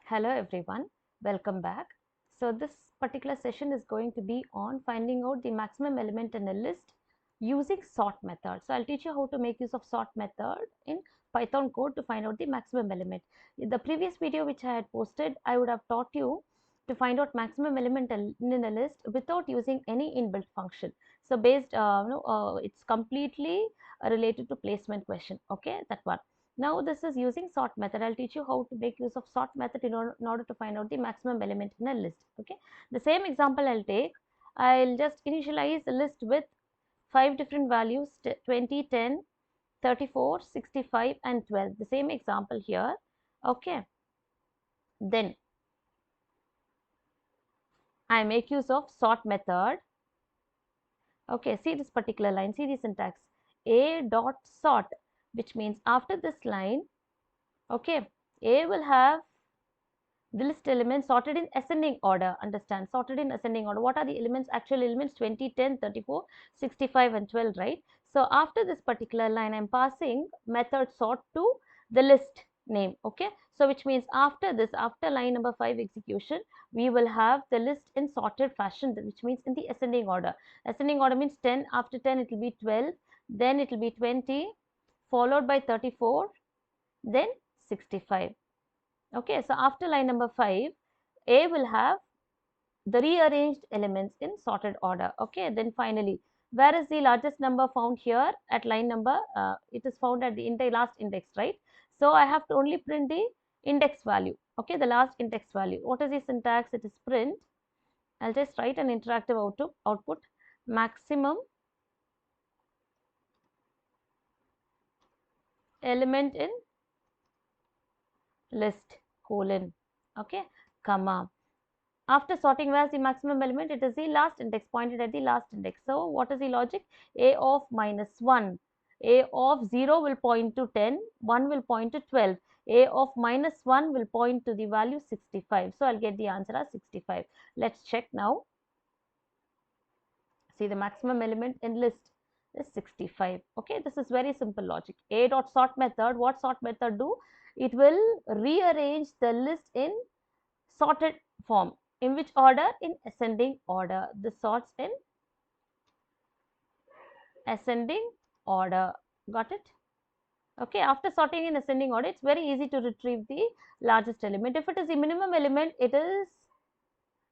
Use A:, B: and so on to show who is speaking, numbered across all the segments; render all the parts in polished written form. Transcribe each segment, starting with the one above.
A: Hello everyone, welcome back. So this particular session is going to be on finding out the maximum element in a list using sort method. So I'll teach you how to make use of sort method in Python code to find out the maximum element. In the previous video which I had posted, I would have taught you to find out maximum element in a list without using any inbuilt function. So it's completely related to placement question. Okay, that one. Now this is using sort method. I'll teach you how to make use of sort method in order to find out the maximum element in a list. Okay. The same example I'll take. I'll just initialize a list with 5 different values 20, 10, 34, 65 and 12. The same example here. Okay. Then I make use of sort method. Okay. See this particular line. See the syntax. A dot sort, which means after this line, okay, A will have the list elements sorted in ascending order. Understand, sorted in ascending order. What are the elements? Actual elements 20, 10, 34, 65 and 12, right? So after this particular line, I'm passing method sort to the list name. Okay, so which means after this, after line number 5 execution, we will have the list in sorted fashion, which means in the ascending order. Ascending order means 10, after 10 it will be 12, then it will be 20, followed by 34, then 65. Okay, so after line number 5, A will have the rearranged elements in sorted order. Okay, then finally, where is the largest number found here at line number? It is found at the last index, right? So I have to only print the index value. Okay, the last index value. What is the syntax? It is print. I'll just write an interactive output maximum element in list colon. Okay, comma. After sorting, where's the maximum element? It is the last index, pointed at the last index. So what is the logic? A of -1. A of 0 will point to 10, 1 will point to 12. A of -1 will point to the value 65. So I'll get the answer as 65. Let's check now. See, the maximum element in list is 65. Okay, this is very simple logic. A dot sort method, what sort method do? It will rearrange the list in sorted form. In which order? In ascending order. This sorts in ascending order. Got it? Okay, after sorting in ascending order, it's very easy to retrieve the largest element. If it is the minimum element, it is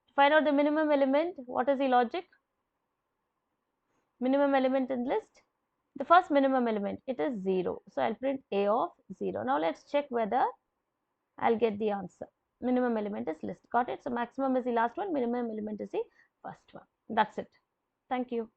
A: to find out the minimum element. What is the logic? Minimum element in list. The first minimum element, it is 0. So I'll print A of 0. Now let's check whether I'll get the answer. Minimum element is list. Got it? So maximum is the last one, minimum element is the first one. That's it. Thank you.